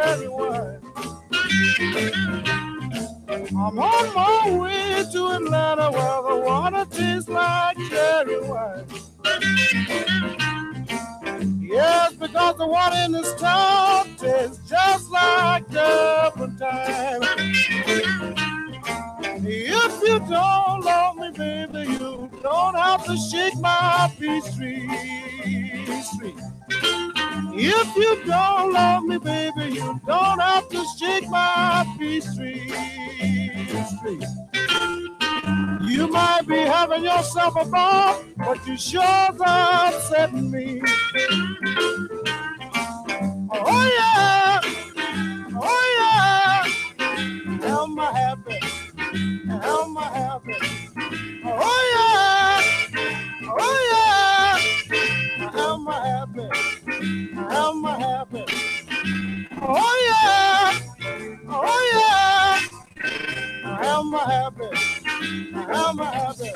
cherry wine. I'm on my way to Atlanta where the water tastes like cherry wine. Yes, because the water in this town tastes just like turpentine. If you don't love me, baby, you don't have to shake my peach tree. If you don't love me, baby, you don't have to shake my peach tree. You might be having yourself a ball, but you sure's upsetting me. Oh yeah, oh yeah, am I happy? Am I happy? Oh yeah, oh yeah, am I happy? Am I happy? Oh yeah, oh yeah, am I happy? Am I happy?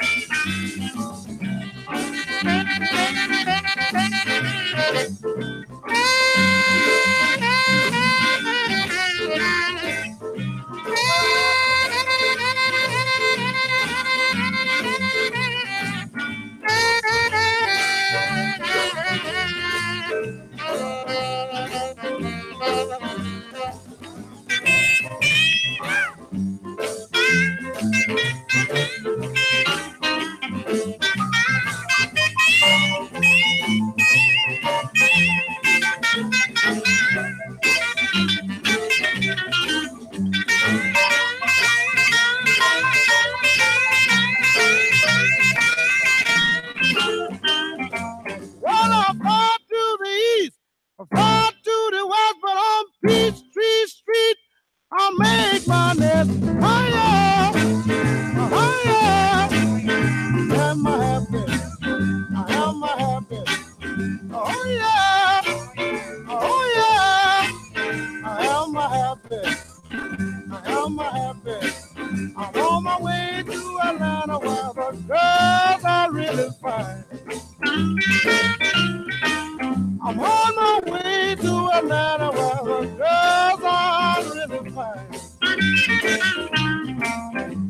I'm on my way to Atlanta where the girls are really fine.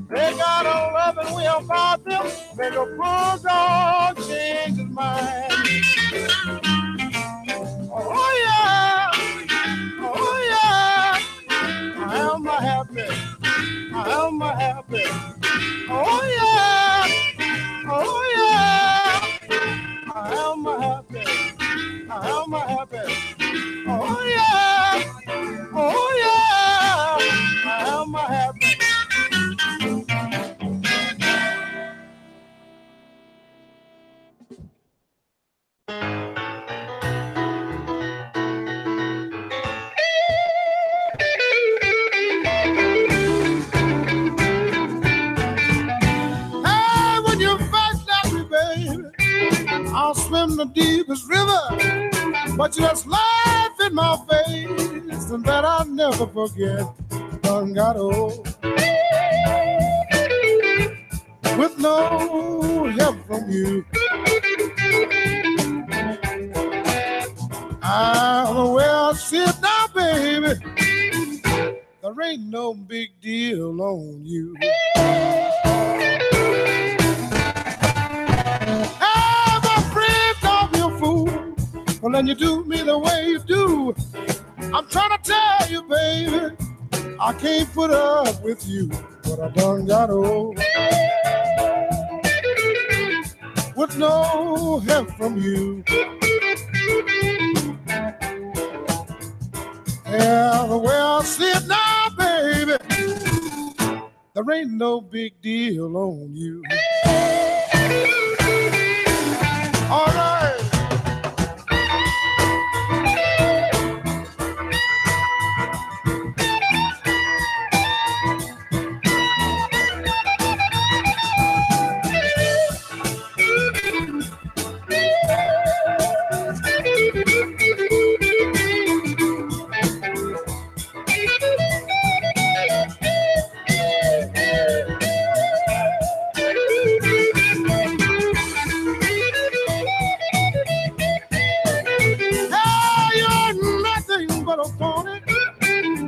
They got a loving way about them, make a bulldog change his mind. Oh yeah, oh yeah, I am happy, I am happy. Oh yeah, oh yeah, I am happy, I am happy. Oh yeah, oh yeah, I am happy. I'll swim the deepest river, but you just laugh in my face, and that I'll never forget. Done got old with no help from you. Where I sit now, baby, there ain't no big deal on you. Well, then you do me the way you do. I'm trying to tell you, baby, I can't put up with you, but I done got old with no help from you. Yeah, the way I sit now, baby, there ain't no big deal on you. All right.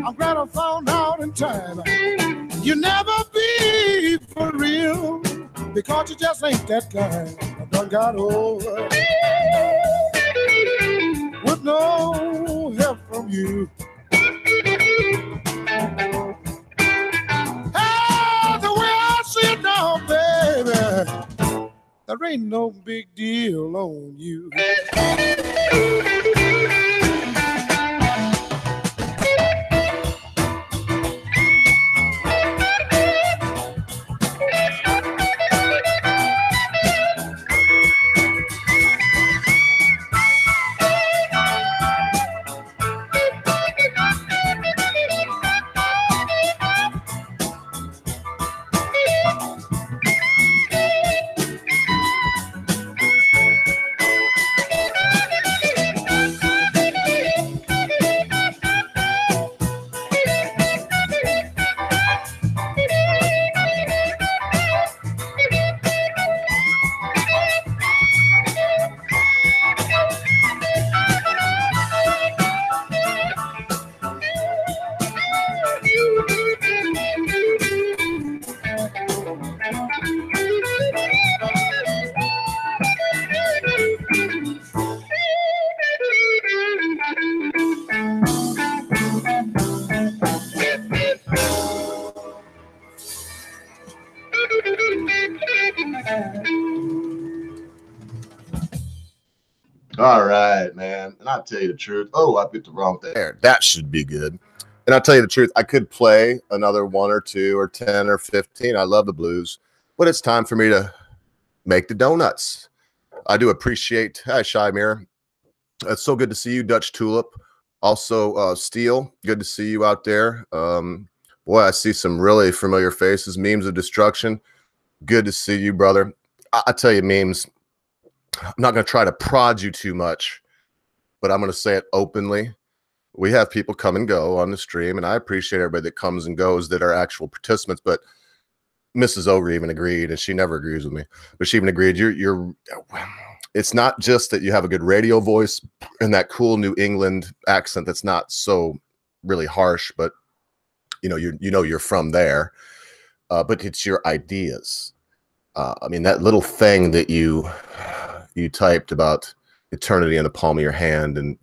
I'm glad I found out in time. You never be for real, because you just ain't that kind. I done got over with no help from you. Ah, the way I see it now, baby, there ain't no big deal on you. All right, man. And I'll tell you the truth. Oh, I picked the wrong thing there. That should be good. And I'll tell you the truth. I could play another 1 or 2 or 10 or 15. I love the blues, but it's time for me to make the donuts. I do appreciate. Hi, Shy Mirror. It's so good to see you, Dutch Tulip. Also, Steel. Good to see you out there. Boy, I see some really familiar faces. Memes of Destruction. Good to see you, brother. I tell you, Memes. I'm not going to try to prod you too much, but I'm going to say it openly. We have people come and go on the stream, and I appreciate everybody that comes and goes that are actual participants, but Mrs. Ogre even agreed, and she never agrees with me, but she even agreed, it's not just that you have a good radio voice and that cool New England accent that's not so really harsh, but you're from there, but it's your ideas. I mean, that little thing that you typed about eternity in the palm of your hand, and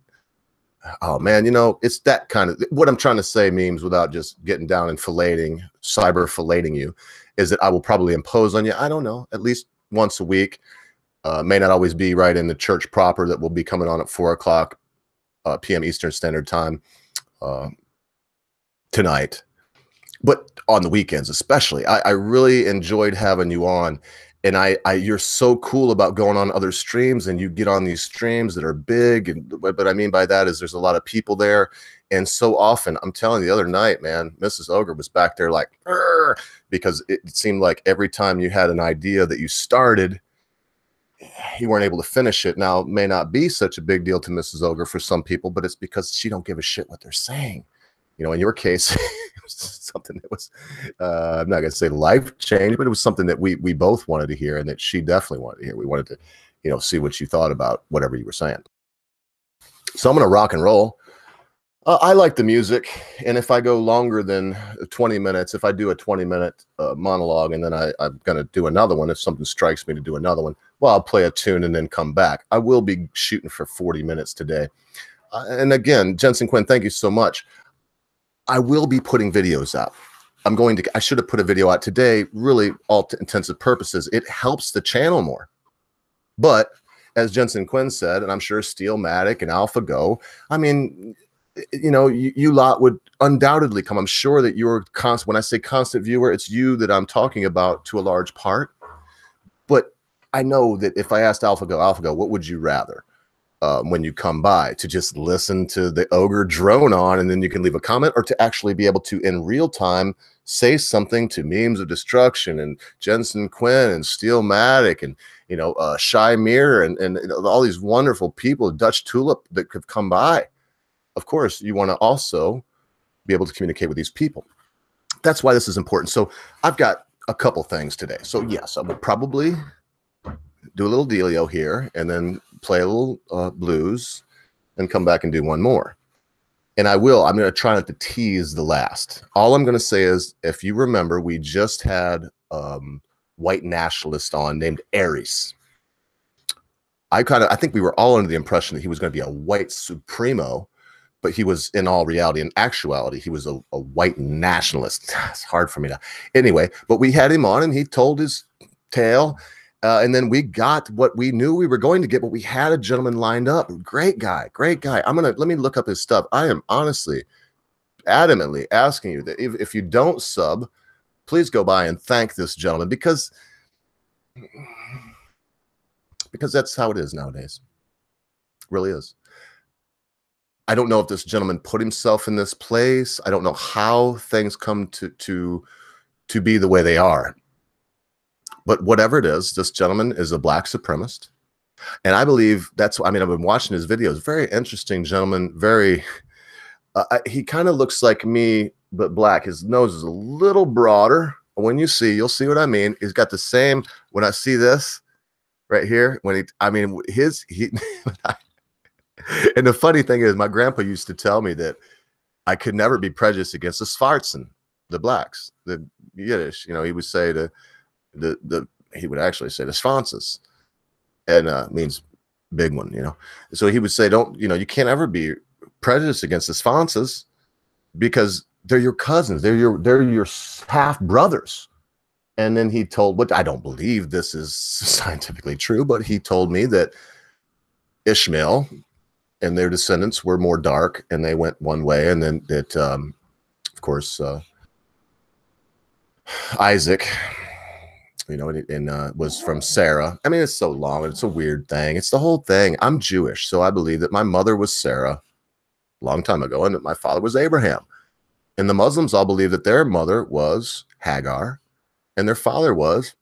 oh man, it's that kind of what I'm trying to say, Memes, without just getting down and cyber filleting you, is that I will probably impose on you. I don't know, at least once a week. May not always be right in the church proper that will be coming on at 4:00 p.m. Eastern Standard Time tonight, but on the weekends especially. I really enjoyed having you on. And you're so cool about going on other streams, and you get on these streams that are big. And what I mean by that is there's a lot of people there. And so often, I'm telling you, the other night, man, Mrs. Ogre was back there like, because it seemed like every time you had an idea that you started, you weren't able to finish it. Now, it may not be such a big deal to Mrs. Ogre for some people, but it's because she don't give a shit what they're saying. In your case, it was something that was, I'm not going to say life change, but it was something that we both wanted to hear, and that she definitely wanted to hear. We wanted to, see what you thought about whatever you were saying. So I'm going to rock and roll. I like the music, and if I go longer than 20 minutes, if I do a 20-minute monologue, and then I'm going to do another one, if something strikes me to do another one, well, I'll play a tune and then come back. I will be shooting for 40 minutes today. And again, Jensen Quinn, thank you so much. I will be putting videos out. I should have put a video out today, really, all intensive purposes. It helps the channel more. But as Jensen Quinn said, and I'm sure Steelmatic and AlphaGo, I mean, you lot would undoubtedly come. I'm sure that you're constant. When I say constant viewer, it's you that I'm talking about to a large part. But I know that if I asked AlphaGo, what would you rather? When you come by, to just listen to the Ogre drone on, and then you can leave a comment, or to actually be able to in real time say something to Memes of Destruction and Jensen Quinn and Steelmatic and Shy Mirror and all these wonderful people, Dutch Tulip, that could come by. Of course, you want to also be able to communicate with these people. That's why this is important. So I've got a couple things today. So yes, I will probably do a little dealio here, and then play a little blues, and come back and do one more. And I'm going to try not to tease the last. All I'm going to say is, if you remember, we just had white nationalist on named Aries. I think we were all under the impression that he was going to be a white supremo, but he was, in all reality, in actuality, he was a white nationalist. It's hard for me to, anyway, but we had him on and he told his tale. And then we got what we knew we were going to get, but we had a gentleman lined up. Great guy, great guy. Let me look up his stuff. I am honestly, adamantly asking you that if you don't sub, please go by and thank this gentleman, because that's how it is nowadays. It really is. I don't know if this gentleman put himself in this place. I don't know how things come to be the way they are. But whatever it is, this gentleman is a black supremacist. And I believe that's, I've been watching his videos. Very interesting gentleman. Very, he kind of looks like me, but black. His nose is a little broader. When you'll see what I mean. He's got the same, when I see this right here, and the funny thing is, my grandpa used to tell me that I could never be prejudiced against the Svartsen, the blacks, the Yiddish. He would say he would actually say the Svanses, and means big one, So he would say, you can't ever be prejudiced against the Svanses because they're your cousins, they're your half brothers. And then he told, what I don't believe this is scientifically true, but he told me that Ishmael and their descendants were more dark and they went one way, and then that of course Isaac, was from Sarah. It's so long and it's a weird thing. It's the whole thing. I'm Jewish, so I believe that my mother was Sarah a long time ago and that my father was Abraham. And the Muslims all believe that their mother was Hagar and their father was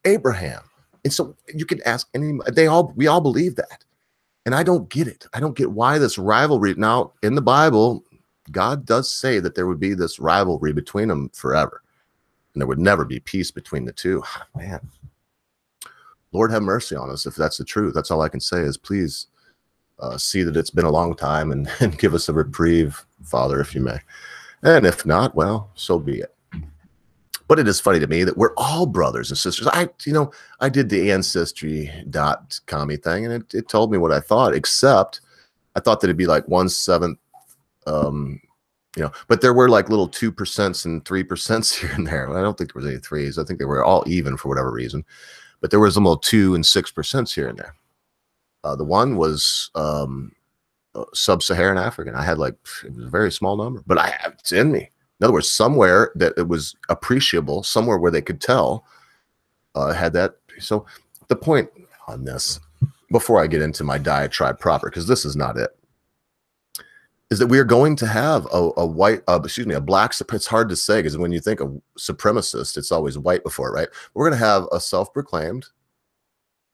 Abraham. And so you can ask we all believe that. And I don't get it. I don't get why this rivalry. Now, in the Bible, God does say that there would be this rivalry between them forever. And there would never be peace between the two. Man, Lord have mercy on us if that's the truth. That's all I can say is, please see that it's been a long time and give us a reprieve, Father, if you may. And if not, well, so be it. But it is funny to me that we're all brothers and sisters. I did the ancestry.com thing, and it told me what I thought, except I thought that it'd be like 1/7, but there were like little 2% and 3% here and there. I don't think there was any threes. I think they were all even for whatever reason, but there was a little 2 and 6% here and there. The one was sub-Saharan African. I had it was a very small number, but it's in me. In other words, somewhere that it was appreciable, somewhere where they could tell, had that. So the point on this, before I get into my diatribe proper, because this is not it, is that we are going to have a black, it's hard to say because when you think of supremacist, it's always white before, right? We're going to have a self-proclaimed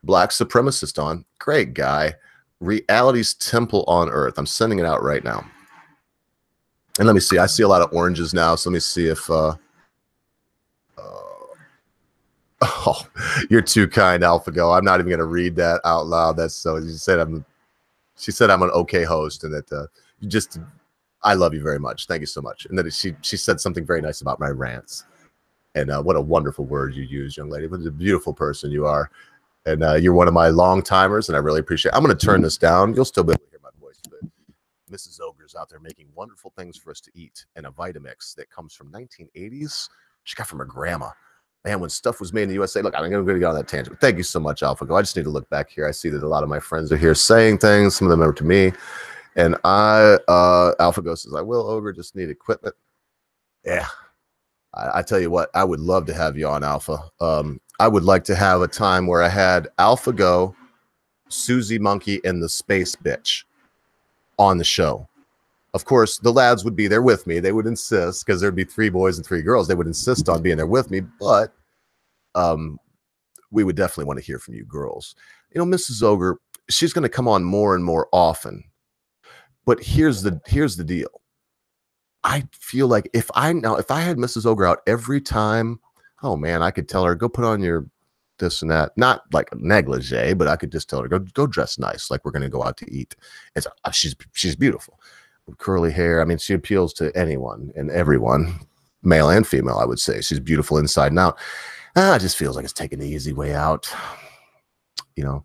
black supremacist on. Great guy. Reality's temple on earth. I'm sending it out right now. And let me see. I see a lot of oranges now. So let me see if oh, you're too kind, AlphaGo. I'm not even going to read that out loud. That's so. She said I'm an okay host, and that I love you very much. Thank you so much. And then she said something very nice about my rants. And what a wonderful word you use, young lady. What a beautiful person you are. And you're one of my long timers, and I really appreciate it. I'm going to turn this down. You'll still be able to hear my voice, but Mrs. Ogre's out there making wonderful things for us to eat, and a Vitamix that comes from 1980s. She got from her grandma. Man, when stuff was made in the USA, look, I'm going to go on that tangent. But thank you so much, AlphaGo. I just need to look back here. I see that a lot of my friends are here saying things. Some of them are to me. And AlphaGo says, I will, Ogre, just need equipment. Yeah. I tell you what, I would love to have you on, Alpha. I would like to have a time where I had AlphaGo, Susie Monkey, and the Space Bitch on the show. Of course, the lads would be there with me. They would insist, because there'd be 3 boys and 3 girls. They would insist on being there with me, but we would definitely want to hear from you girls. Mrs. Ogre, she's going to come on more and more often. But here's the deal. I feel like if I had Mrs. Ogre out every time, oh man, I could tell her, go put on your this and that, not like a negligee, but I could just tell her, go dress nice, like we're going to go out to eat. And so, she's beautiful. curly hair. I mean, she appeals to anyone and everyone, male and female, I would say. She's beautiful inside and out. It just feels like it's taking the easy way out. You know,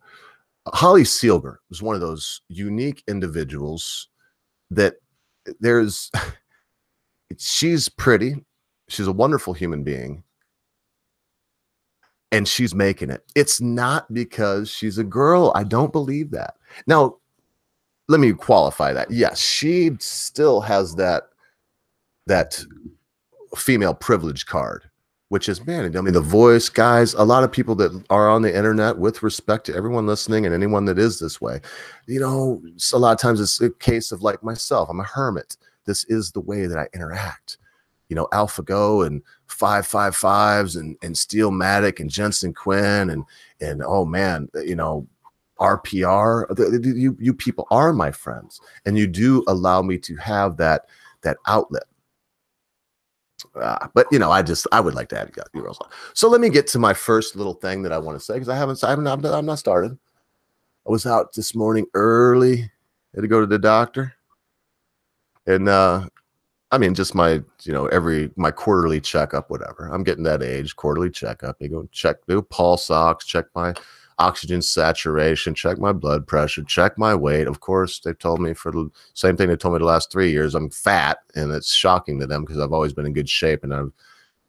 Holly Seelger was one of those unique individuals that there's, she's pretty. She's a wonderful human being. And she's making it. It's not because she's a girl. I don't believe that. Now, let me qualify that. Yes, she still has that female privilege card, which is, man, I mean, the voice, guys, a lot of people that are on the internet, with respect to everyone listening and anyone that is this way, you know, a lot of times it's a case of like myself. I'm a hermit. This is the way that I interact. You know, AlphaGo and 555s and Steelmatic and Jensen Quinn and oh man, you know, RPR. You people are my friends, and you do allow me to have that outlet. But you know, I would like to add you girls on. So let me get to my first little thing that I want to say, because I'm not started. I was out this morning early. Had to go to the doctor, and I mean, just my, you know, my quarterly checkup, whatever. I'm getting that age, quarterly checkup. You go do pulse ox, check my oxygen saturation, check my blood pressure, check my weight. Of course, they told me for the same thing they told me the last 3 years, I'm fat, and it's shocking to them because I've always been in good shape and I've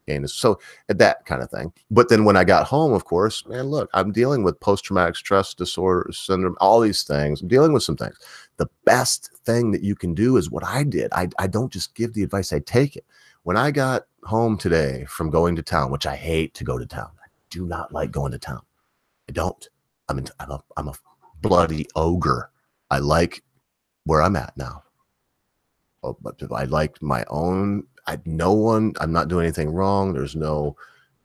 gained this. So that kind of thing. But then when I got home, of course, man, look, I'm dealing with post-traumatic stress disorder syndrome, all these things. I'm dealing with some things. The best thing that you can do is what I did. I don't just give the advice, I take it. When I got home today from going to town, which I hate to go to town. I do not like going to town. I don't. I'm a bloody ogre. I like where I'm at now. Oh, but I like my own. I'm not doing anything wrong. There's no,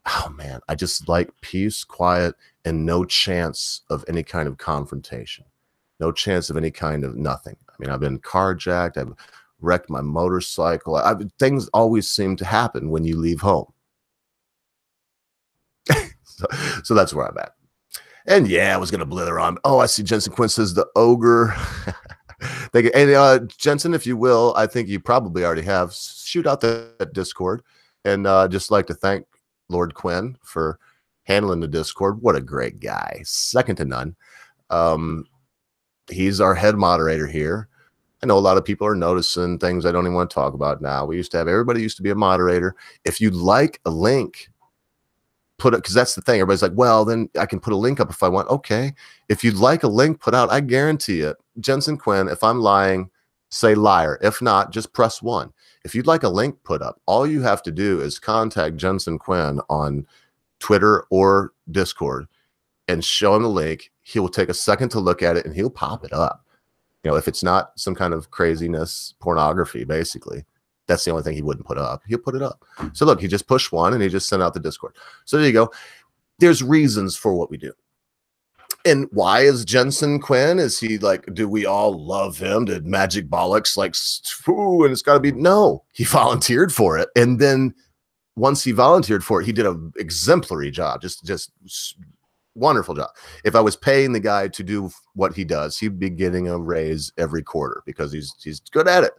oh man, I just like peace, quiet, and no chance of any kind of confrontation. No chance of any kind of nothing. I mean, I've been carjacked. I've wrecked my motorcycle. Things always seem to happen when you leave home. so that's where I'm at. And yeah, I was going to blither on. Oh, I see Jensen Quinn says the ogre. And Jensen, if you will, I think you probably already have, shoot out that Discord. And just like to thank Lord Quinn for handling the Discord. What a great guy. Second to none. He's our head moderator here. I know a lot of people are noticing things I don't even want to talk about now. Everybody used to be a moderator. If you'd like a link, put it, because that's the thing. Everybody's like, well, then I can put a link up if I want. Okay. If you'd like a link put out, I guarantee it. Jensen Quinn, if I'm lying, say liar. If not, just press 1. If you'd like a link put up, all you have to do is contact Jensen Quinn on Twitter or Discord and show him the link. He will take a second to look at it and he'll pop it up. You know, if it's not some kind of craziness, pornography, basically, that's the only thing he wouldn't put up. He'll put it up. So look, he just pushed 1 and he just sent out the Discord. So there you go. There's reasons for what we do. And why is Jensen Quinn? Is he like, do we all love him? Did Magic Bollocks like, ooh, and it's got to be, no, he volunteered for it. And then once he volunteered for it, he did an exemplary job, just wonderful job. If I was paying the guy to do what he does, he'd be getting a raise every quarter because he's good at it.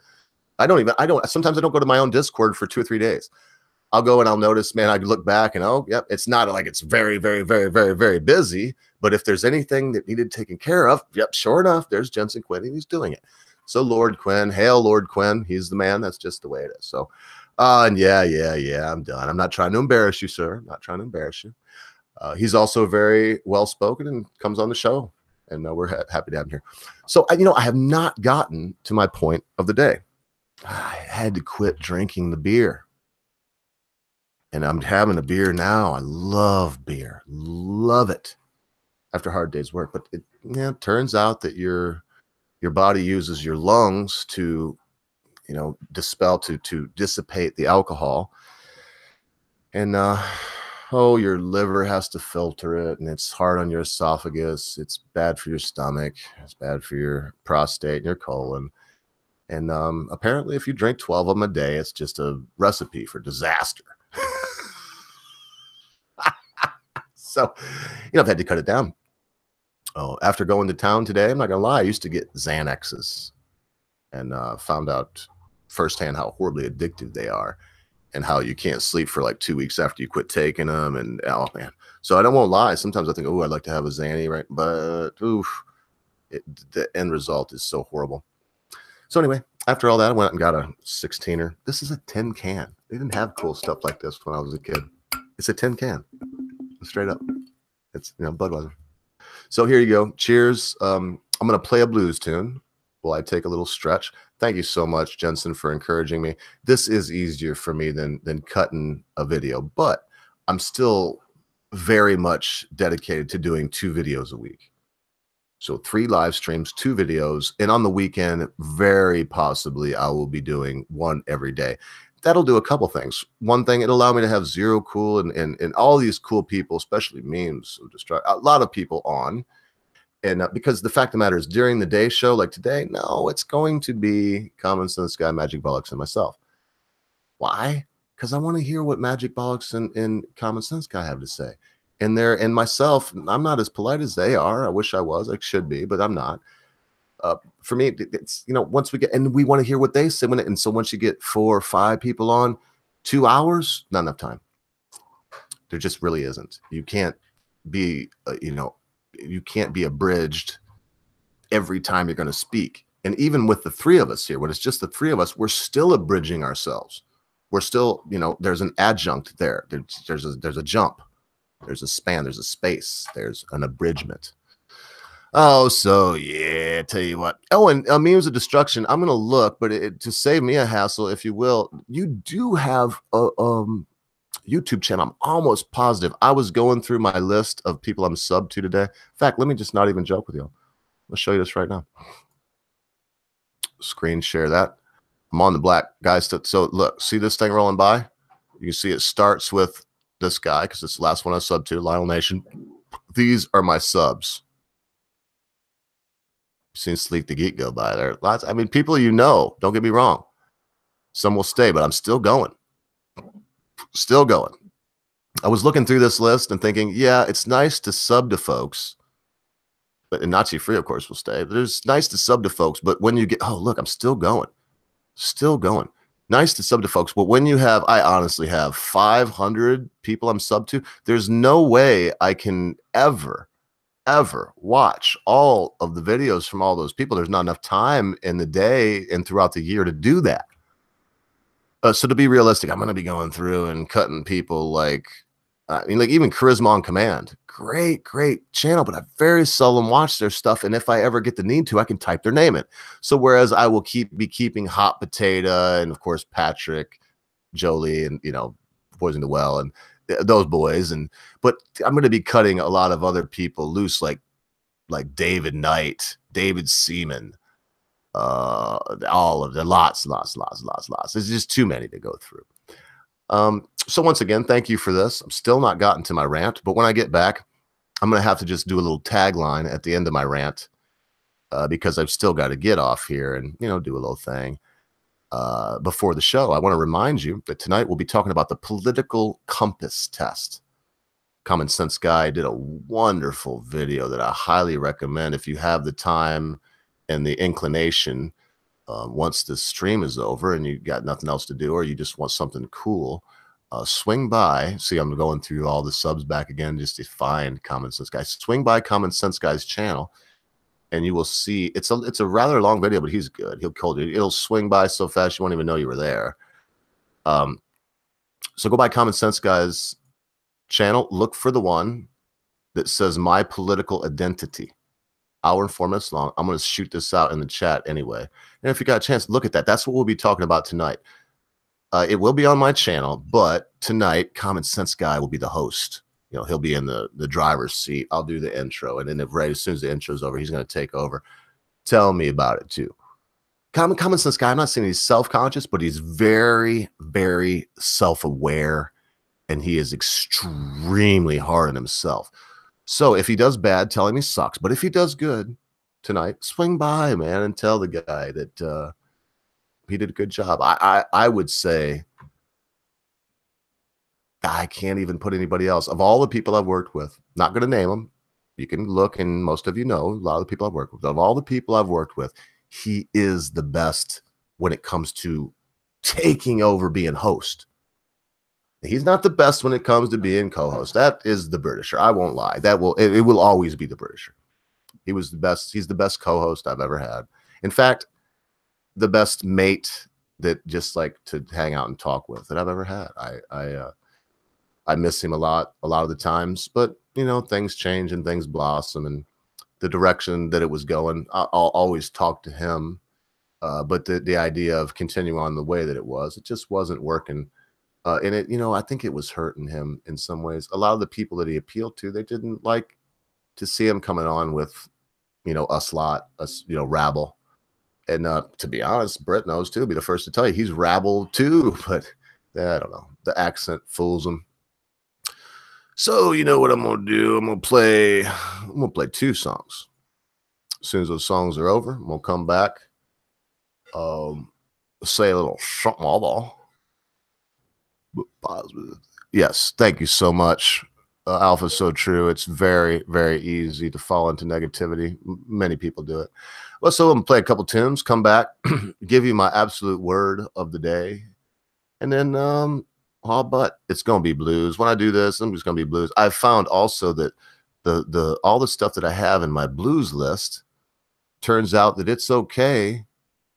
Sometimes I don't go to my own Discord for 2 or 3 days. I'll go and I'll notice, man, I look back and, oh, yep, it's not like it's very, very, very, very, very busy. But if there's anything that needed taken care of, yep, sure enough, there's Jensen Quinn and he's doing it. So Lord Quinn, hail Lord Quinn. He's the man. That's just the way it is. So, and yeah, I'm done. I'm not trying to embarrass you, sir. I'm not trying to embarrass you. He's also very well-spoken and comes on the show. And we're happy to have him here. So, I have not gotten to my point of the day. I had to quit drinking the beer. And I'm having a beer now. I love beer. Love it. After a hard day's work. But it turns out that your body uses your lungs to, dispel, to dissipate the alcohol. And, your liver has to filter it. And it's hard on your esophagus. It's bad for your stomach. It's bad for your prostate and your colon. And apparently, if you drink 12 of them a day, it's just a recipe for disaster. So, I've had to cut it down. Oh, after going to town today, I'm not going to lie, I used to get Xanaxes. and found out firsthand how horribly addictive they are, and how you can't sleep for like 2 weeks after you quit taking them. And oh man, so I won't lie. Sometimes I think, oh, I'd like to have a Xanny, right? But oof, the end result is so horrible. So anyway, after all that, I went and got a 16er. This is a tin can. They didn't have cool stuff like this when I was a kid. It's a tin can, straight up. It's, you know, Budweiser. So here you go. Cheers. I'm going to play a blues tune while I take a little stretch. Thank you so much, Jensen, for encouraging me. This is easier for me than cutting a video, but I'm still very much dedicated to doing 2 videos a week. So 3 live streams, 2 videos, and on the weekend, very possibly I will be doing 1 every day. That'll do a couple things. One thing, it'll allow me to have Zero Cool and all these cool people, especially memes, a lot of people on. And because the fact of the matter is, during the day show, like today, no, it's going to be Common Sense Guy, Magic Bollocks, and myself. Why? Because I want to hear what Magic Bollocks and Common Sense Guy have to say. And myself, I'm not as polite as they are. I wish I was. I should be, but I'm not. For me, it's, you know, once we get, and we want to hear what they say. And so once you get 4 or 5 people on, 2 hours, not enough time. There just really isn't. You can't be, you can't be abridged every time you're going to speak. And even with the 3 of us here, when it's just the 3 of us, we're still abridging ourselves. We're still, you know, there's an adjunct there. There's a jump. There's a span, there's a space, there's an abridgment. Oh, so yeah, tell you what. Oh, and memes of destruction. I'm gonna look, but to save me a hassle, if you will, you do have a YouTube channel. I'm almost positive. I was going through my list of people I'm subbed to today. In fact, let me just not even joke with you. I'll show you this right now. Screen share that. I'm on the black, guys. So look, see this thing rolling by? You can see it starts with this guy, because it's the last one I subbed to, Lionel Nation. These are my subs. You've seen Sleek the Geek go by there. Lots, I mean, people you know, don't get me wrong. Some will stay, but I'm still going. Still going. I was looking through this list and thinking, yeah, it's nice to sub to folks. But Nazi Free, of course, will stay. But it's nice to sub to folks. But when you get, oh, look, I'm still going. Still going. Nice to sub to folks, but when you have, I honestly have 500 people I'm sub to, there's no way I can ever watch all of the videos from all those people. There's not enough time in the day and throughout the year to do that. So to be realistic, I'm going to be going through and cutting people like, I mean, like even Charisma on Command. Great channel, but I very seldom watch their stuff. And if I ever get the need to, I can type their name in. So whereas I will be keeping Hot Potato and of course Patrick, Jolie, and, you know, Poison the Well and those boys. But I'm going to be cutting a lot of other people loose, like David Knight, David Seaman, all of the lots. There's just too many to go through. So once again, thank you for this. I'm still not gotten to my rant, but when I get back, I'm going to have to just do a little tagline at the end of my rant, because I've still got to get off here and, you know, do a little thing. Before the show, I want to remind you that tonight we'll be talking about the political compass test. Common Sense Guy did a wonderful video that I highly recommend if you have the time and the inclination. Once the stream is over and you got nothing else to do, or you just want something cool, swing by. See, I'm going through all the subs back again just to find Common Sense Guy. Swing by Common Sense Guy's channel, and you will see it's a rather long video, but he's good. He'll hold you. It'll swing by so fast you won't even know you were there. So go by Common Sense Guy's channel. Look for the one that says My Political Identity. Hour and 4 minutes long. I'm going to shoot this out in the chat anyway. And if you got a chance, look at that. That's what we'll be talking about tonight. It will be on my channel, but tonight, Common Sense Guy will be the host. You know, he'll be in the driver's seat. I'll do the intro. And then as soon as the intro's over, he's going to take over. Tell me about it too. Common Sense Guy, I'm not saying he's self-conscious, but he's very, very self-aware. And he is extremely hard on himself. So if he does bad, tell him he sucks. But if he does good tonight, swing by, man, and tell the guy that he did a good job. I would say I can't even put anybody else. Of all the people I've worked with, not going to name them. You can look, and most of you know a lot of the people I've worked with. Of all the people I've worked with, he is the best when it comes to taking over being host. He's not the best when it comes to being co-host. That is the Britisher. I won't lie. It will always be the Britisher. He was the best. He's the best co-host I've ever had. In fact, the best mate that just like to hang out and talk with that I've ever had. I miss him a lot of the times, but you know, things change and things blossom, and the direction that it was going, I'll always talk to him. But the idea of continuing on the way that it was, it just wasn't working. And it, you know, I think it was hurting him in some ways. A lot of the people that he appealed to, they didn't like to see him coming on with, you know, us, you know, rabble. And to be honest, Brett knows too, be the first to tell you, he's rabble too, but I don't know. The accent fools him. So you know what I'm gonna do? I'm gonna play 2 songs. As soon as those songs are over, I'm gonna come back. Say a little something all. Yes, thank you so much. Alpha's so true. It's very, very easy to fall into negativity. Many people do it. Well, so I'm gonna play a couple tunes, come back, give you my absolute word of the day, and then but it's gonna be blues. When I do this, I'm just gonna be blues. I found also that all the stuff that I have in my blues list turns out that it's okay.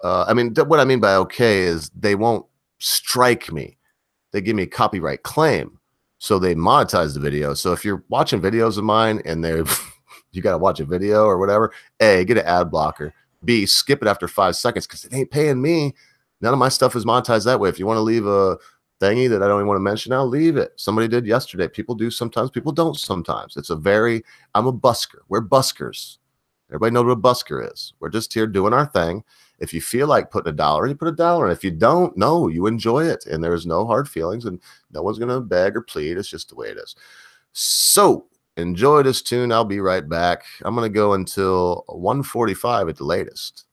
I mean, what I mean by okay is they won't strike me. They give me a copyright claim, so they monetize the video. So if you're watching videos of mine and they're you got to watch a video or whatever, A, get an ad blocker. B, skip it after 5 seconds because it ain't paying me. None of my stuff is monetized that way. If you want to leave a thingy that I don't even want to mention, I'll leave it. Somebody did yesterday. People do sometimes. People don't sometimes. I'm a busker. We're buskers. Everybody knows what a busker is. We're just here doing our thing. If you feel like putting $1, you put $1. If you don't, no, you enjoy it. And there's no hard feelings and no one's going to beg or plead. It's just the way it is. So enjoy this tune. I'll be right back. I'm going to go until 1:45 at the latest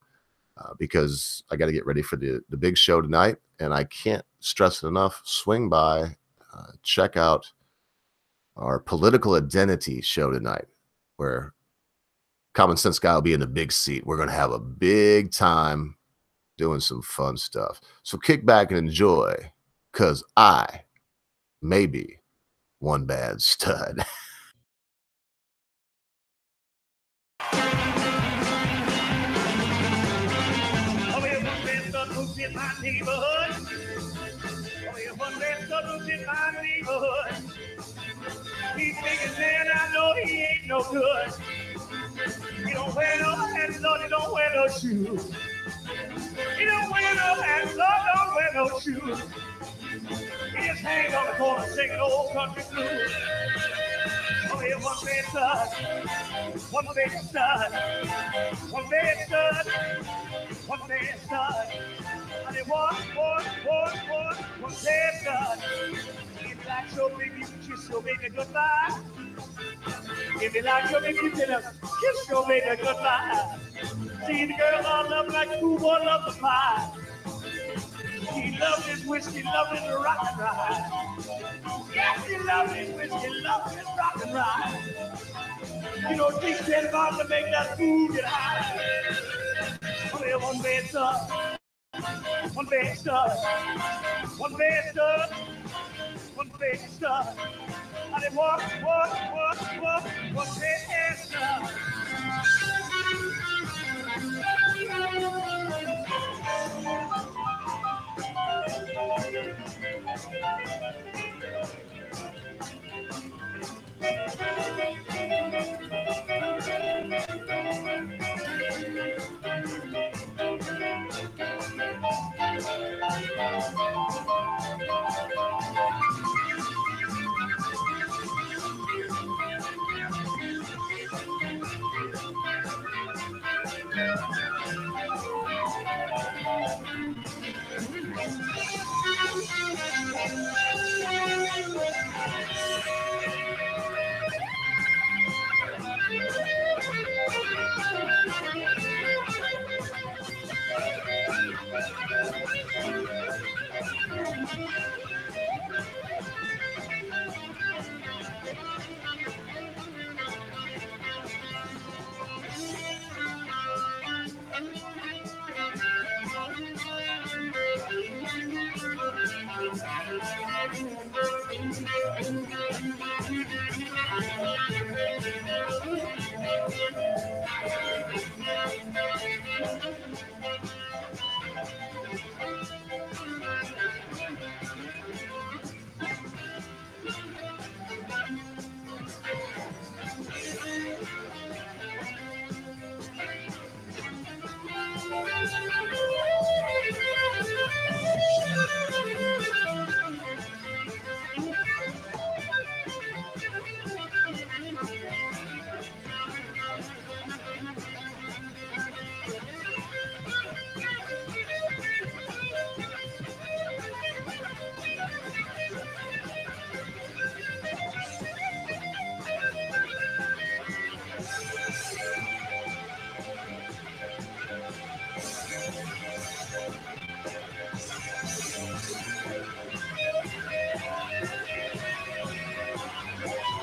because I got to get ready for the big show tonight. And I can't stress it enough. Swing by, check out our political identity show tonight, where Common Sense Guy will be in the big seat. We're going to have a big time doing some fun stuff. So kick back and enjoy, because I may be one bad stud. In my neighborhood. Oh, one man sudden's in my neighborhood. He's thinking, man, I know he ain't no good. He don't wear no hats, Lord, he don't wear no shoes. He don't wear no hats, Lord, don't wear no shoes. He just hangs on the corner singing old country blues. Oh, yeah, one man stud, one man stud, one man stud, one man stud. And it one man stud. If you like your baby, you can kiss your baby goodbye. If you like your baby, you can kiss your baby goodbye. See, the girl all love like the fool boy loves the pie. He loves his whiskey, loves his rock and ride. Yes, he loves his whiskey, loves his rock and ride. You know, things that about to make that fool get high. Oh, yeah, one man stud, one man stud, one man stud, one man stud. And it one man stud.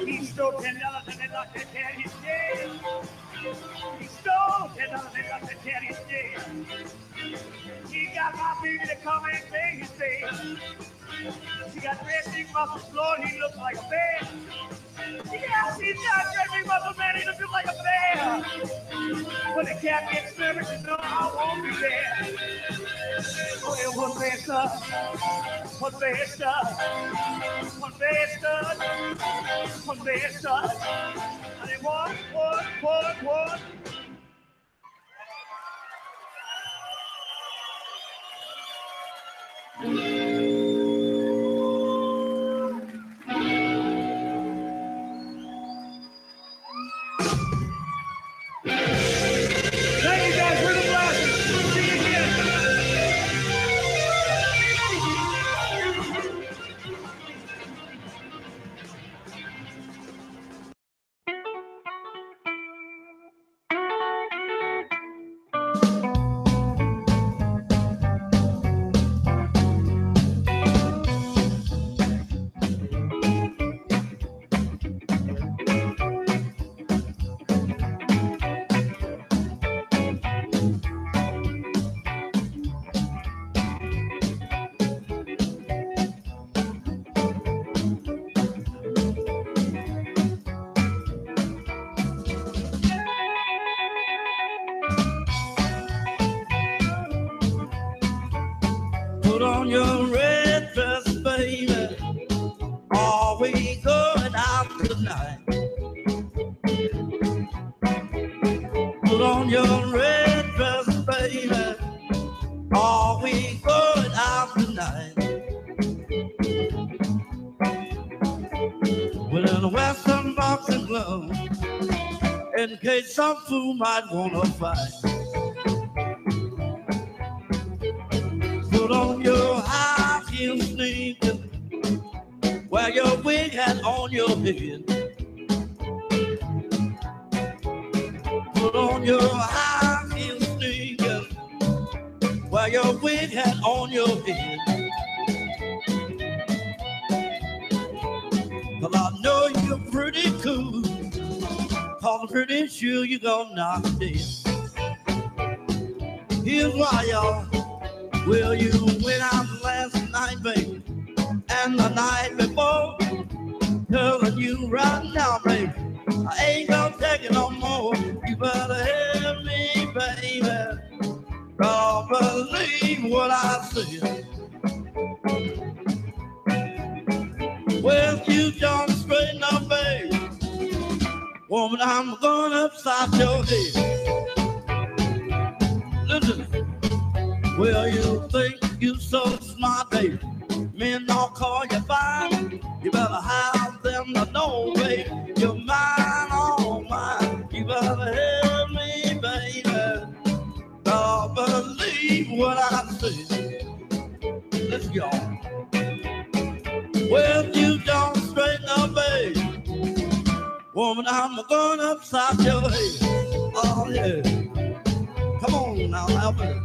He stole $10 and they locked that daddy's dead. He stole $10 and locked that daddy's dead. He got my baby to come and pay his bed. He got red big muscle floor and he looks like a bear. Yes, he's got red big muscle man, he looks like a bear. When the cat gets nervous, you know I won't be there. Well, one bad stuff, one bad stuff, one bad stuff, one bad stuff. And they one. Thank you guys for the blessing. See you again. Put on your red dress, baby. Are we going out tonight? Put on your red dress, baby. Are we going out tonight? Within a western boxing glove, in case some fool might wanna fight. Put on your high heel sneakers, wear your wig hat on your head. Put on your high heel sneakers, wear your wig hat on your head. 'Cause I know you're pretty cool, 'cause I'm pretty sure you're gonna knock dead. Here's why, y'all. Well, you went out last night, baby, and the night before. Telling you right now, baby, I ain't gonna take it no more. You better hear me, baby. Don't believe what I said. Well, you don't straighten up, baby. Woman, I'm going upside your head. Listen. Well, you think you so smart, baby. Men don't call you fine. You better have them to know, baby. You're mine, all mine. You better hear me, baby. Don't believe what I said. Let's go. Well, you don't straighten up, baby. Woman, I'm going upside your head. Oh, yeah. Come on now, Albert.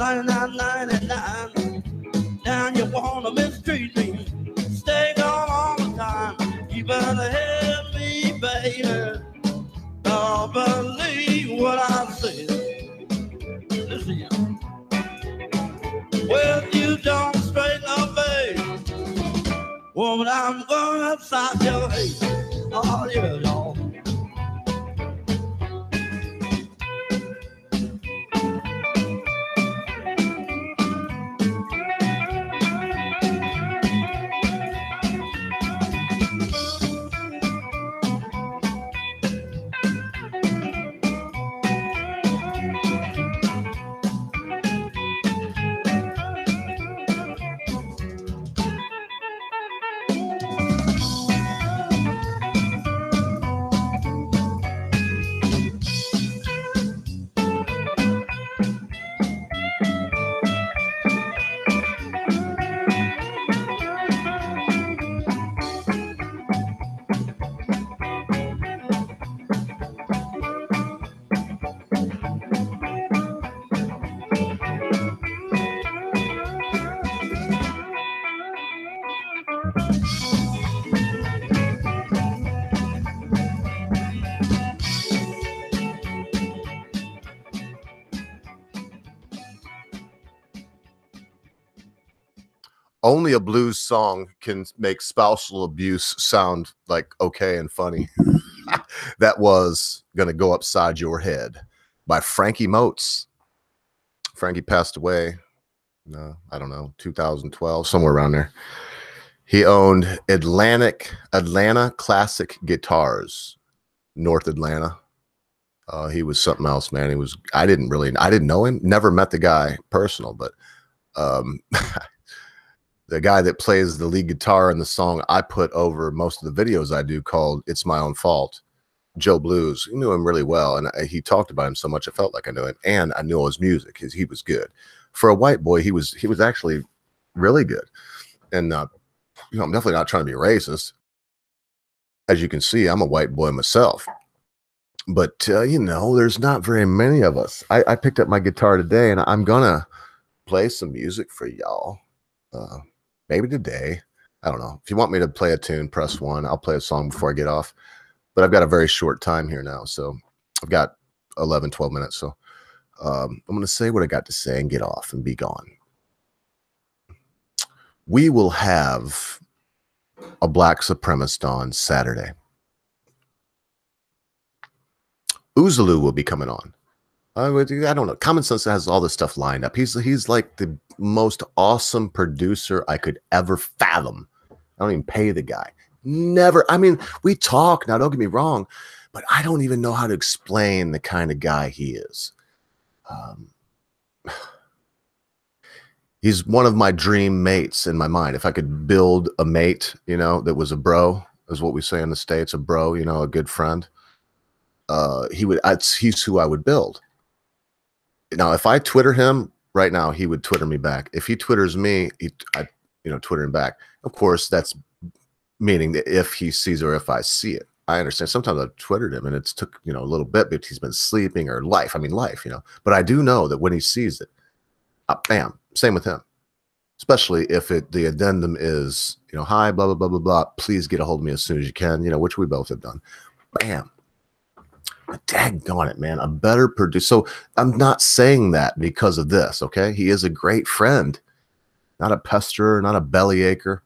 99.99. Now you wanna mistreat me. Stay gone all the time. You better help me, baby. Don't believe what I say. Listen here. Well, you don't straighten up, babe. Woman, I'm going upside your head. Oh, yeah, y'all. Only a blues song can make spousal abuse sound like okay and funny. That was Gonna Go Upside Your Head by Frankie Motes. Frankie passed away, I don't know, 2012, somewhere around there. He owned Atlanta Classic Guitars, North Atlanta. He was something else, man. I didn't know him, never met the guy personal, but the guy that plays the lead guitar in the song I put over most of the videos I do called It's My Own Fault, Joe Blues, you knew him really well. And he talked about him so much, I felt like I knew him. And I knew his music, he was good. For a white boy, he was actually really good. And, I'm definitely not trying to be racist. As you can see, I'm a white boy myself. But, there's not very many of us. I picked up my guitar today, and I'm going to play some music for y'all. Maybe today. I don't know. If you want me to play a tune, press 1. I'll play a song before I get off. But I've got a very short time here now. So I've got 11, 12 minutes. So I'm going to say what I got to say and get off and be gone. We will have a black supremacist on Saturday. Oozaloo will be coming on. I don't know. Common Sense has all this stuff lined up. He's like the most awesome producer I could ever fathom. I don't even pay the guy. Never. I mean, we talk now, don't get me wrong, but I don't even know how to explain the kind of guy he is. He's one of my dream mates in my mind. If I could build a mate, that was a bro, is what we say in the States, a bro, a good friend. He's who I would build. Now, if I Twitter him right now, he would Twitter me back. If he Twitters me, I Twitter him back. Of course, that's meaning that if he sees or if I see it. I understand. Sometimes I've Twittered him and it's took, a little bit, but he's been sleeping or life. But I do know that when he sees it, bam, same with him. Especially if the addendum is, hi, blah, blah, blah, blah, blah. Please get a hold of me as soon as you can, which we both have done. Bam. Daggone it, man. A better producer. So I'm not saying that because of this, okay? He is a great friend. Not a pesterer, not a bellyacre.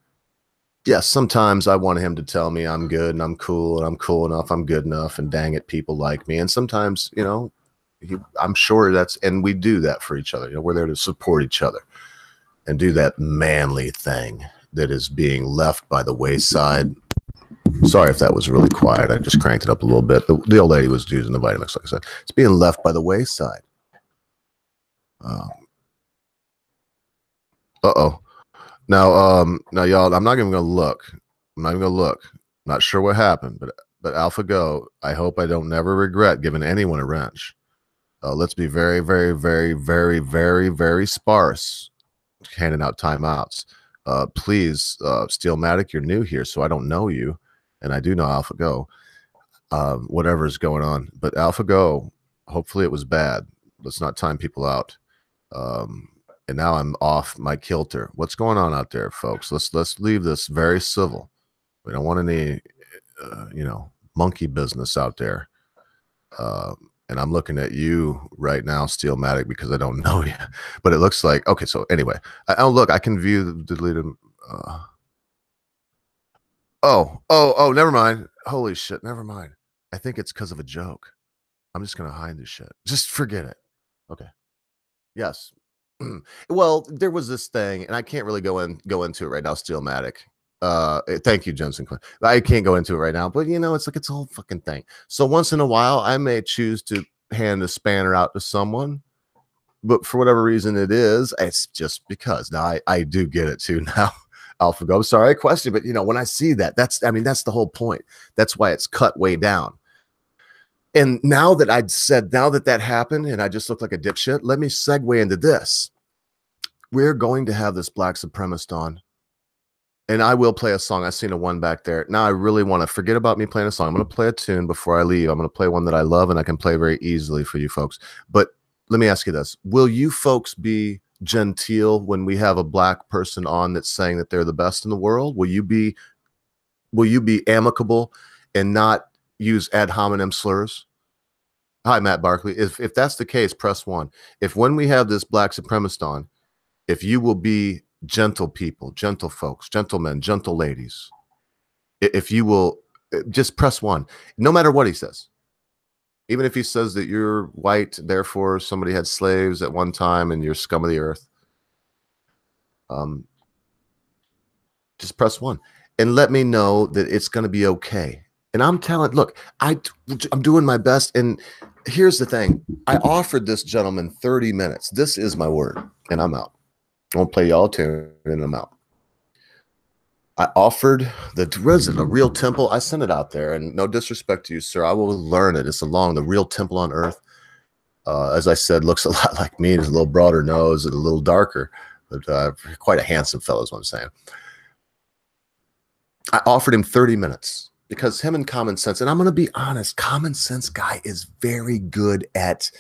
Yes, sometimes I want him to tell me I'm good and I'm cool enough, I'm good enough, and dang it, people like me. And sometimes, I'm sure and we do that for each other. We're there to support each other and do that manly thing that is being left by the wayside. Sorry if that was really quiet. I just cranked it up a little bit. The old lady was using the Vitamix, like I said. It's being left by the wayside. Uh-oh. Now, y'all, I'm not even going to look. Not sure what happened, but AlphaGo, I hope I don't never regret giving anyone a wrench. Let's be very, very, very, very, very, very sparse handing out timeouts. Please, Steelmatic, you're new here, so I don't know you. And I do know AlphaGo, whatever's going on. But AlphaGo, hopefully it was bad. Let's not time people out. And now I'm off my kilter. What's going on out there, folks? Let's leave this very civil. We don't want any, monkey business out there. And I'm looking at you right now, Steelmatic, because I don't know you. But it looks like, okay, so anyway. Look, I can view the deleted. Never mind. Holy shit, never mind. I think it's because of a joke. I'm just going to hide this shit. Just forget it. Okay. Yes. Well, there was this thing, and I can't really go into it right now, Steelmatic. Thank you, Jensen. I can't go into it right now, but it's like it's a whole fucking thing. So once in a while, I may choose to hand a spanner out to someone, but for whatever reason it's just because. Now I do get it too now. Alpha Go, sorry, I question, but when I see that, that's the whole point. That's why it's cut way down. And now that that happened and I just look like a dipshit, let me segue into this. We're going to have this black supremacist on. And I will play a song. I've seen a one back there. Now I really want to forget about me playing a song. I'm going to play a tune before I leave. I'm going to play one that I love and I can play very easily for you folks. But let me ask you this. Will you folks be genteel when we have a black person on that's saying that they're the best in the world? Will you be amicable and not use ad hominem slurs? Hi, Matt Barkley. If that's the case, press 1. If when we have this black supremacist on, if you will be gentle people, gentle folks, gentlemen, gentle ladies, if you will just press 1, no matter what he says. Even if he says that you're white, therefore somebody had slaves at one time and you're scum of the earth, just press 1 and let me know that it's going to be okay. And I'm telling, look, I'm doing my best. And here's the thing. I offered this gentleman 30 minutes. This is my word, and I'm out. I won't play y'all tune, and I'm out. I offered the real temple. I sent it out there, and no disrespect to you, sir. I will learn it. It's the real temple on earth. As I said, looks a lot like me. There's a little broader nose and a little darker, but quite a handsome fellow is what I'm saying. I offered him 30 minutes because him and Common Sense, and I'm going to be honest, Common Sense guy is very good at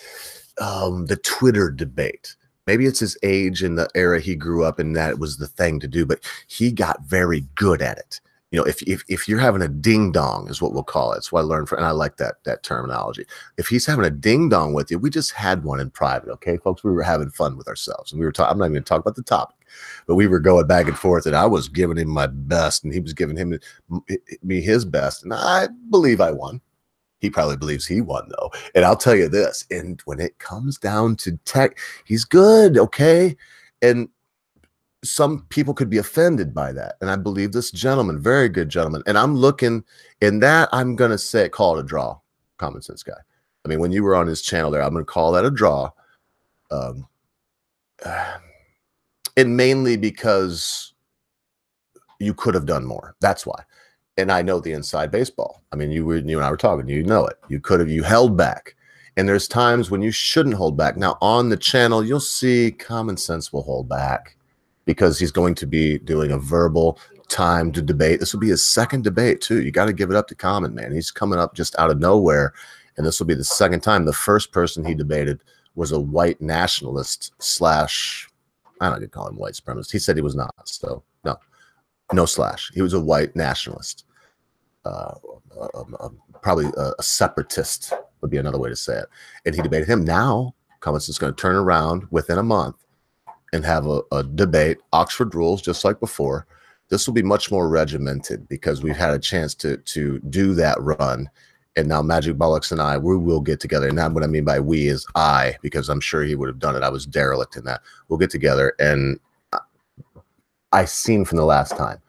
the Twitter debate. Maybe it's his age and the era he grew up in, that it was the thing to do, but he got very good at it. If you're having a ding dong is what we'll call it. That's what I learned and I like that terminology. If he's having a ding dong with you, we just had one in private. Okay, folks, we were having fun with ourselves and we were talking. I'm not even going to talk about the topic, but we were going back and forth and I was giving him my best and he was giving me his best. And I believe I won. He probably believes he won, though. And I'll tell you this, and when it comes down to tech, he's good, okay? And some people could be offended by that. And I believe this gentleman, very good gentleman. And I'm looking in that, I'm going to call it a draw, Common Sense guy. I mean, when you were on his channel there, I'm going to call that a draw. And mainly because you could have done more. That's why. And I know the inside baseball. I mean, you and I were talking, you know it. You held back. And there's times when you shouldn't hold back. Now on the channel, you'll see Common Sense will hold back because he's going to be doing a verbal timed debate. This will be his second debate too. You got to give it up to Common, man. He's coming up just out of nowhere. And this will be the second time. The first person he debated was a white nationalist / I don't know, call him white supremacist. He said he was not. So no slash. He was a white nationalist. Probably a separatist would be another way to say it. And he debated him. Now, Cummins is going to turn around within a month and have a debate, Oxford rules, just like before. This will be much more regimented because we've had a chance to do that run. And now Magic Bollocks and I, we will get together. And now what I mean by we is I, because I'm sure he would have done it. I was derelict in that. We'll get together. And I seen from the last time,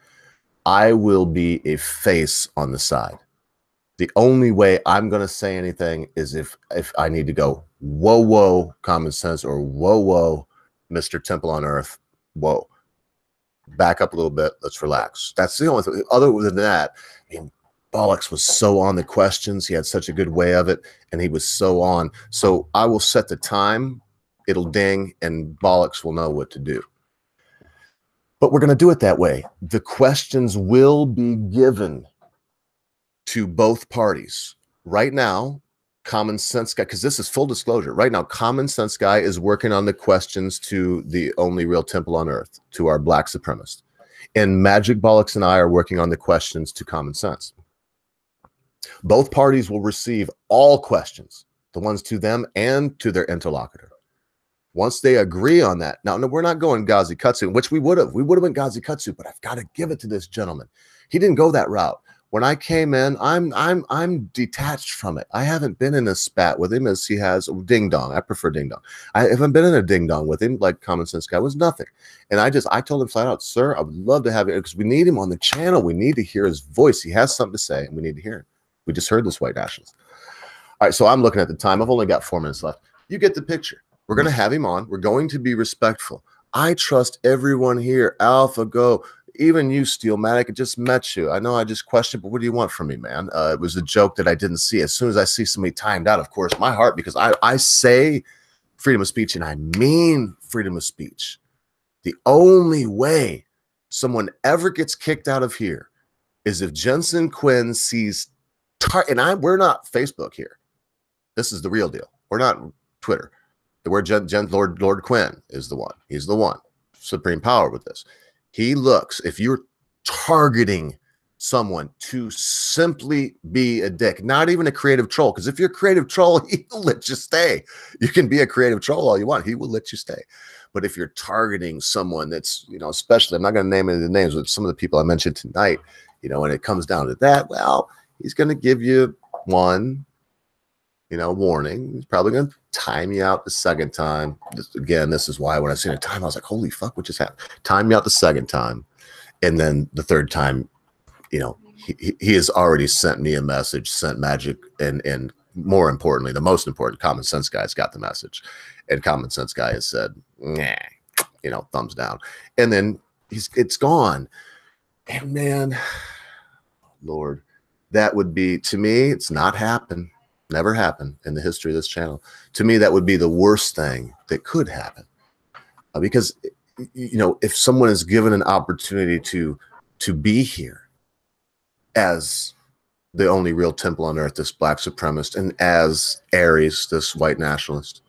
I will be a face on the side. The only way I'm going to say anything is if I need to go, whoa, Common Sense, or whoa, Mr. Temple on Earth, whoa. Back up a little bit. Let's relax. That's the only thing. Other than that, I mean, Bollocks was so on the questions. He had such a good way of it, and he was so on. So I will set the time. It'll ding, and Bollocks will know what to do. But we're going to do it that way. The questions will be given to both parties. Right now, Common Sense Guy, because this is full disclosure. Right now, Common Sense Guy is working on the questions to the only real temple on earth, to our black supremacist. And Magic Bollocks and I are working on the questions to Common Sense. Both parties will receive all questions, the ones to them and to their interlocutor. Once they agree on that, now we're not going Gazi Kutsu, which we would have. We would have went Gazi Kutsu, but I've got to give it to this gentleman. He didn't go that route. When I came in, I'm detached from it. I haven't been in a spat with him as he has ding dong. I prefer ding dong. I haven't been in a ding dong with him like Common Sense Guy was nothing. And I told him flat out, sir, I would love to have it because we need him on the channel. We need to hear his voice. He has something to say, and we need to hear it. We just heard this white nationalist. All right, so I'm looking at the time. I've only got 4 minutes left. You get the picture. We're going to have him on. We're going to be respectful. I trust everyone here. Alpha, Go. Even you, Steelmatic, I just met you. I know I just questioned, but what do you want from me, man? It was a joke that I didn't see. As soon as I see somebody timed out, of course, my heart, because I say freedom of speech and I mean freedom of speech. The only way someone ever gets kicked out of here is if Jensen Quinn sees, we're not Facebook here. This is the real deal. We're not Twitter. We're Lord Quinn is the one. He's the one. Supreme power with this. He looks, if you're targeting someone to simply be a dick, not even a creative troll, because if you're a creative troll, he will let you stay. You can be a creative troll all you want. He will let you stay. But if you're targeting someone that's, especially, I'm not going to name any of the names, but some of the people I mentioned tonight, when it comes down to that, well, he's going to give you one, warning. He's probably going to time you out the second time. This is why when I seen a time, I was like, holy fuck, what just happened? Time you out the second time. And then the third time, he has already sent me a message, sent Magic, and more importantly, the most important, Common Sense Guy's got the message. And Common Sense Guy has said, nah, thumbs down. And then it's gone. And man, Lord, that would be, to me, it's not happened. Never happened in the history of this channel. To me, that would be the worst thing that could happen. Because, if someone is given an opportunity to be here as the only real temple on earth, this black supremacist, and as Aries, this white nationalist,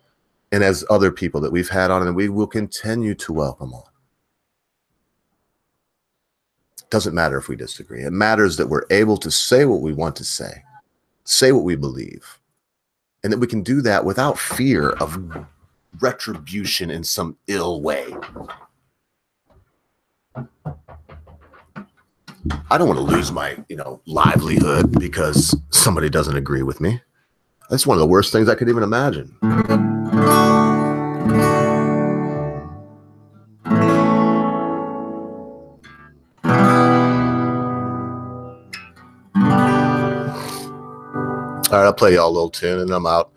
and as other people that we've had on and we will continue to welcome on. It doesn't matter if we disagree. It matters that we're able to say what we want to say what we believe, and that we can do that without fear of retribution in some ill way. I don't want to lose my, livelihood because somebody doesn't agree with me. That's one of the worst things I could even imagine. All right, I'll play y'all a little tune and I'm out.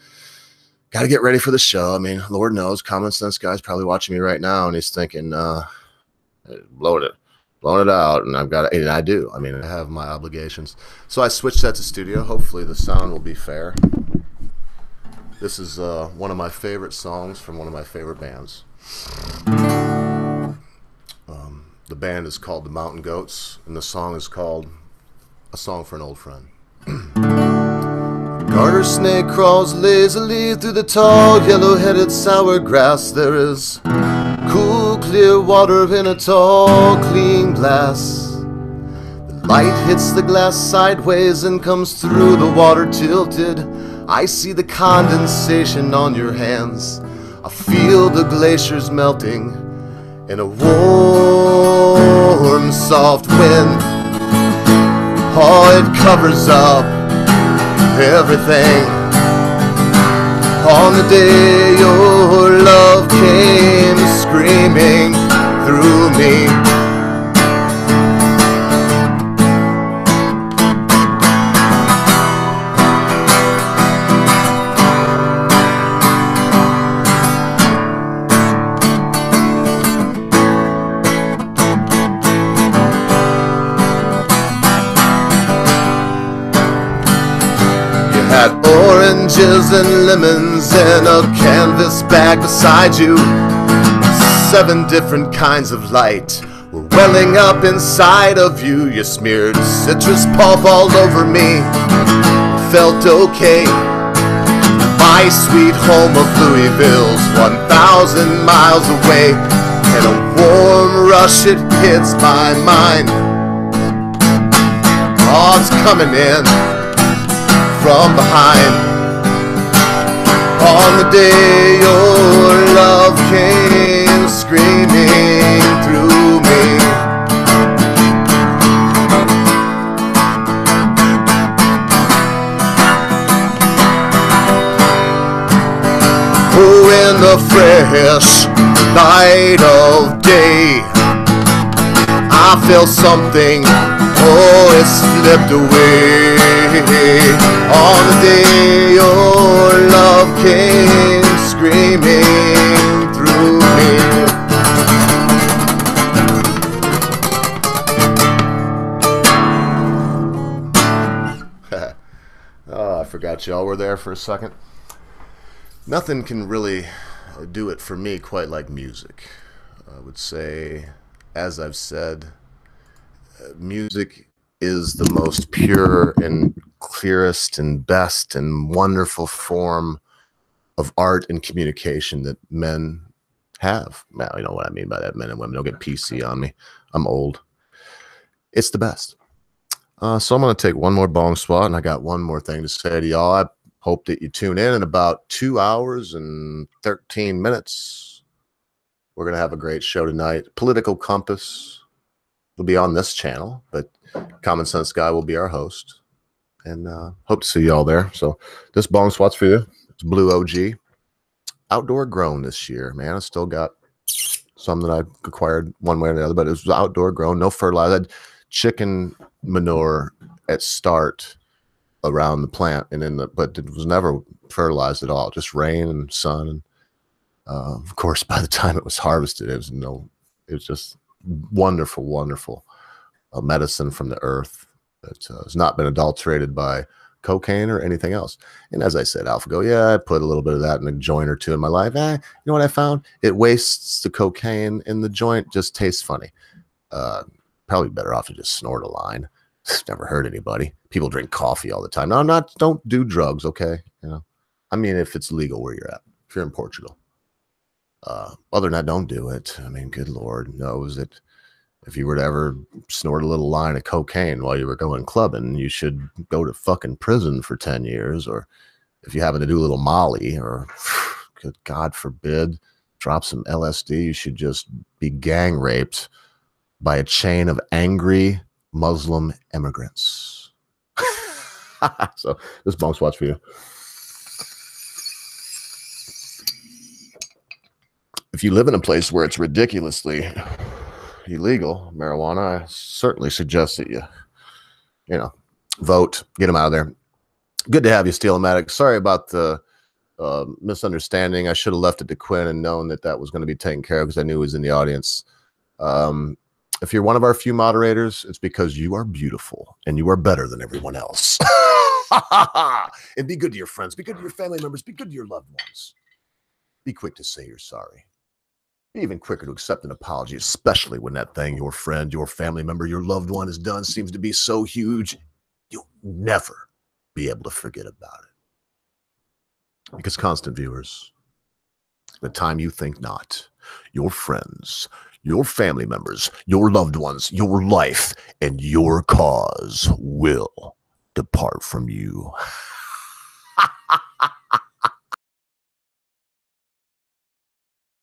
Got to get ready for the show. I mean, Lord knows, Common Sense Guy's probably watching me right now and he's thinking, blowing it out. And I've got, and I do. I mean, I have my obligations. So I switched that to studio. Hopefully the sound will be fair. This is one of my favorite songs from one of my favorite bands. The band is called the Mountain Goats, and the song is called A Song for an Old Friend. Garter snake crawls lazily through the tall yellow-headed sour grass. There is cool, clear water in a tall, clean glass. The light hits the glass sideways and comes through the water tilted. I see the condensation on your hands. I feel the glaciers melting in a warm, soft wind. Oh, it covers up everything. On the day your love came screaming through me, had oranges and lemons in a canvas bag beside you. 7 different kinds of light were welling up inside of you. You smeared citrus pulp all over me. Felt okay. My sweet home of Louisville's 1,000 miles away, and a warm rush, it hits my mind. Oh, it's coming in from behind. On the day your love came screaming through me. Oh, in the fresh light of day, I felt something, oh, it slipped away. On the day your love came screaming through me. Oh, I forgot y'all were there for a second. Nothing can really do it for me quite like music. I would say, as I've said, music is the most pure and clearest and best and wonderful form of art and communication that men have. Now, you know what I mean by that, men and women. Don't get PC on me. I'm old. It's the best. So I'm going to take one more bong swat, and I got one more thing to say to y'all. I hope that you tune in about 2 hours and 13 minutes. We're going to have a great show tonight. Political Compass will be on this channel, but Common Sense Guy will be our host. And hope to see y'all there. So this bong swat's for you. It's Blue OG. Outdoor grown this year, man. I still got some that I acquired one way or the other, but it was outdoor grown, no fertilizer. I had chicken manure at start around the plant, and then but it was never fertilized at all, just rain and sun. And of course, by the time it was harvested, it was just wonderful medicine from the earth that has not been adulterated by cocaine or anything else. And as I said, AlphaGo, yeah, I put a little bit of that in a joint or two in my life. You know what I found? It wastes the cocaine, and the joint just tastes funny. Probably better off to just snort a line. It's never hurt anybody. People drink coffee all the time. No, don't do drugs, okay? You know, I mean, if it's legal where you're at, if you're in Portugal. Other than that, don't do it. I mean, good Lord knows that if you were to ever snort a little line of cocaine while you were going clubbing, you should go to fucking prison for 10 years. Or if you happen to do a little Molly, or good God forbid, drop some LSD, you should just be gang raped by a chain of angry Muslim immigrants. So this bong swatch for you. If you live in a place where it's ridiculously illegal, marijuana, I certainly suggest that you vote, get them out of there. Good to have you, Steelomatic. Sorry about the misunderstanding. I should have left it to Quinn and known that that was going to be taken care of, because I knew he was in the audience. If you're one of our few moderators, it's because you are beautiful and you are better than everyone else. And be good to your friends, be good to your family members, be good to your loved ones. Be quick to say you're sorry. Be even quicker to accept an apology, especially when that thing your friend, your family member, your loved one has done seems to be so huge, you'll never be able to forget about it. Because, constant viewers, the time you think not, your friends, your family members, your loved ones, your life, and your cause will depart from you.